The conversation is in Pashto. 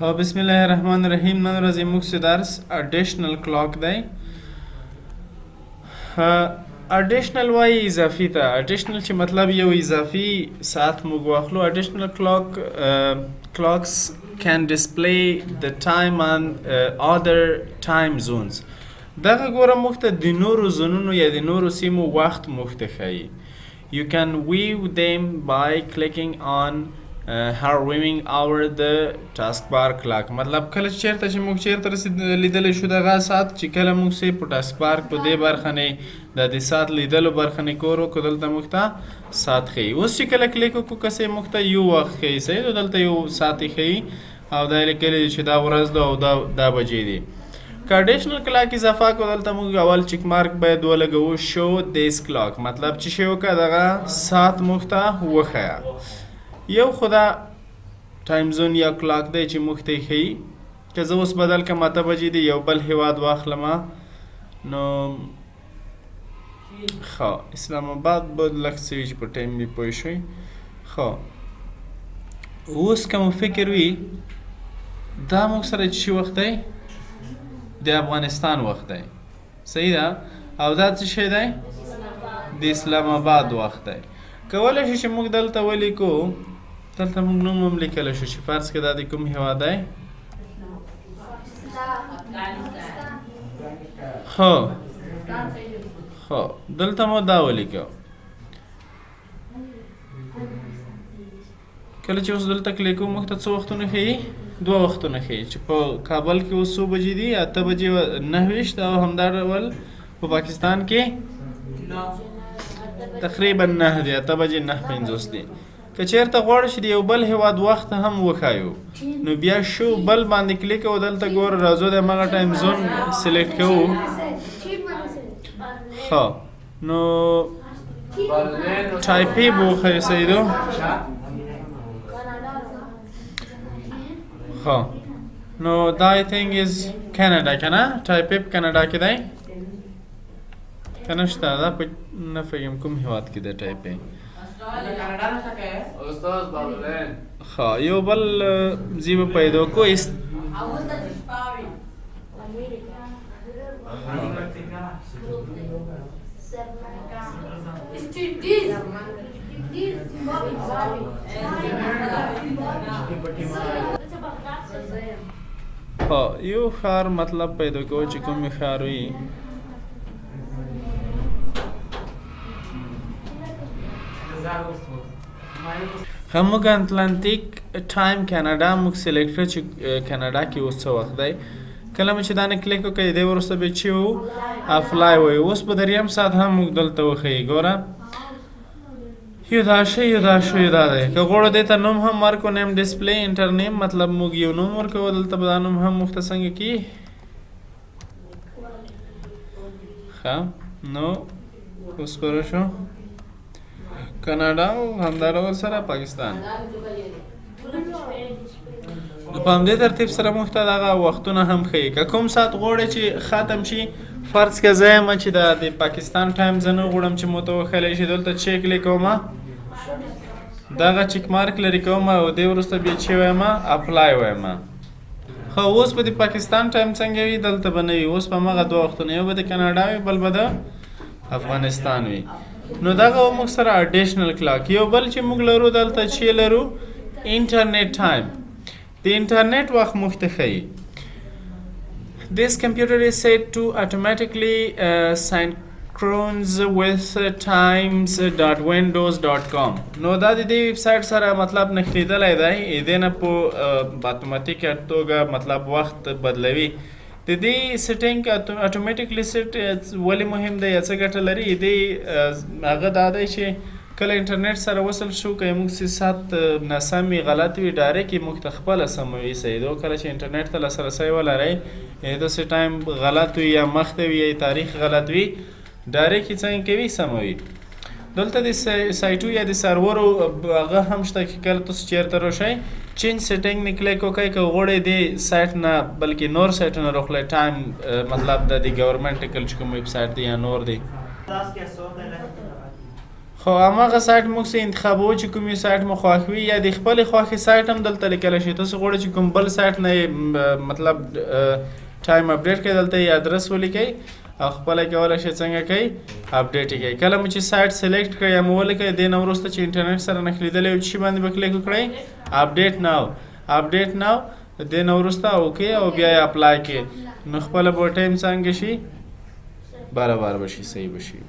بسم الله الرحمن الرحیم. نن ورځ موږ چې درس اډیشنل کلاک دی. اډیشنل وایي اضافي ته. اډیشنل چې مطلب یو اضافي ساعت موږ واخلو. اډیشنل clocks can display the time on other time zones. دغه ګوره موږ ته د نورو زونونو یا د نورو سیمو وخت موږ ته ښیي. You can view them by clicking on her viewing hour the taskbar clock. مطلب کله چیرته چې موږ چیرته لیدلی شو دغه ساعت چې کله موږ سې په ټاسکبار په دې برخه نه د دې ساعت لیدلو برخه نه کور وکړو دلته موږ ته ساعت ښیي. اوس چې کله کلیک وکړو کسې موږ ته یو وخت ښیي صحیح نو دلته یو ساعت یې ښیي او دا یې لیکلي چې دا ورځ ده او دا بجې دي. که اډیشنل کلاک اضافه کړو دلته موږ اول چک مارک باید ولګوو شو دیس کلاک. مطلب چې شی وکړه دغه ساعت موږ ته وښیه. یو خدا ټایم زون یا کلاک دی چې موږ ته یې ښیي. که زه اوس بدل کړم 8 بجې دي یو بل هیواد واخلم نو ښه اسلام آباد به لږ څه وي چې په ټایم مې پوه شوئ. ښه اوس که مو فکر وي دا موږ سره چې شي وخت دی د افغانستان وخت دی صحیح ده او دا څه شی دی د اسلام آباد وخت دی. کولی شو چې موږ دلته ولیکو دلته موږ نوم هم لیکلی شو چې فرض کړه دا د کوم هیواد دی ښه دلته مو دا ولیکو. کله چې اوس دلته کلیک کوو موږ ته څه وختونه ښیي 2 وختونه ښیي چې په کابل کې اوس څو بجې دي 8 بجې 9 او همدا ډول په پاکستان کې تقریبا 9 دی 8 بجې 9:50 دي. که چېرته غواړو چې د یو بل هیواد وخت هم وښایو نو بیا شو بل باندې کلیک او دلته ګوره راځو د همغه ټایم زون سلیکټ کوو. ښه نو ټایپې به وښایو سیدو. ښه نو دا آی تھنک از کاناډا که نه ټایپې په کاناډا کې دی که نه شته دا په نه فکرم کوم هیواد کې دی ټایپې. ښه یو بل ځای به پیدا کړو یو ښار مطلب پیدا کوو چې کوم ښار وي. موږ اتلانتیک ټایم کاناډا موږ سلیکټ کړه چې کاناډا کې اوس څه وخت دی. کله مې چې دا نه کلیک وکړئ دې وروسته بیا چې و افلای وایي اوس به دریم ساعت هم موږ دلته وښیي. ګوره یو دا شی یو دا شی یو دا دی. که غواړو دې ته نوم هم ورکړو نیم ډسپلی انټر نیم مطلب موږ یو نوم ورکوو دلته به دا نوم هم موږ ته څنګه کي. ښه نو اوس پوره شو کاناډا او همدا ډول سره پاکستان. په همدې ترتیب سره موږ ته دغه وختونه هم ښیي. که کوم ساعت غواړئ چې ختم شي فرض که زه یم چې د پاکستان ټایم زه نه غواړم چې مو ته وښیلی شي دلته چیک لیکوم دغه چیک مارک لرې کوم او دې وروسته بیا چې وایم اپلای وایم. ښه اوس به د پاکستان ټایم څنګه وي دلته به نه وي. اوس به همغه 2 وختونه یو به د کاناډا وي بل به د افغانستان وي. نو دغه موږ سره اډیشنل کلاک. یو بل چې موږ لرو دلته چې لرو انټرنیټ ټایم. د انټرنیټ وخت موږ ته ښیي. This computer is set to automatically synchronize with times.windows.com. نو دا د دې ویب سایټ سره مطلب نښلیدلی دی دې نه په اتوماتیکه توګه مطلب وخت بدلوي. د دې سیټینګ اتوماتیکلی سیټ ولې مهم دی یا څه ګټه لري دې هغه دا دی چې کله انټرنیټ سره وصل شو که موږ ساعت ناسم وي غلط وي ډایرکټ یې موږ ته خپله سموي سیدو. کله چې انټرنیټ ته لاسرسی ولرئ داسې ټایم غلط وي یا مخته وي یا تاریخ غلط وي ډایرکټ یې څنګه کوي سموي. دلته د سایټو یا د سرورو هغه هم شته چې کله تاسو چیرته راشئ چینج سیټینګ نه کلیک وکړئ که غواړئ دې سایټ نه بلکې نور سایټونه راخلئ ټایم مطلب د ګورنمنټ چې کوم ویب سایټ دی یا نور دی. خو هماغه سایټ موږ څه انتخابوو چې کوم یو سایټ مو خوښ وي یا د خپلې خوښې سایټ هم دلته لیکلی شي. تاسو غواړئ چې کوم بل سایټ نه مطلب ټایم اپډیټ کړئ، دلته یې ادرس ولیکئ او خپله یې کولی شئ څنګه کوئ اپډیټ یې کوئ. کله مو چې سایټ سلیکټ کړئ یا مو ولیکئ، دې نه وروسته چې انټرنیټ سره نښلېدلی وي چې باندې به کلیک وکړئ اپډیټ ناو. اپډیټ ناو دې نه وروسته اوکې او بیا یې اپلای کړئ، نو خپله به ټایم څنګه شي برابر به شي، صحیح به شي.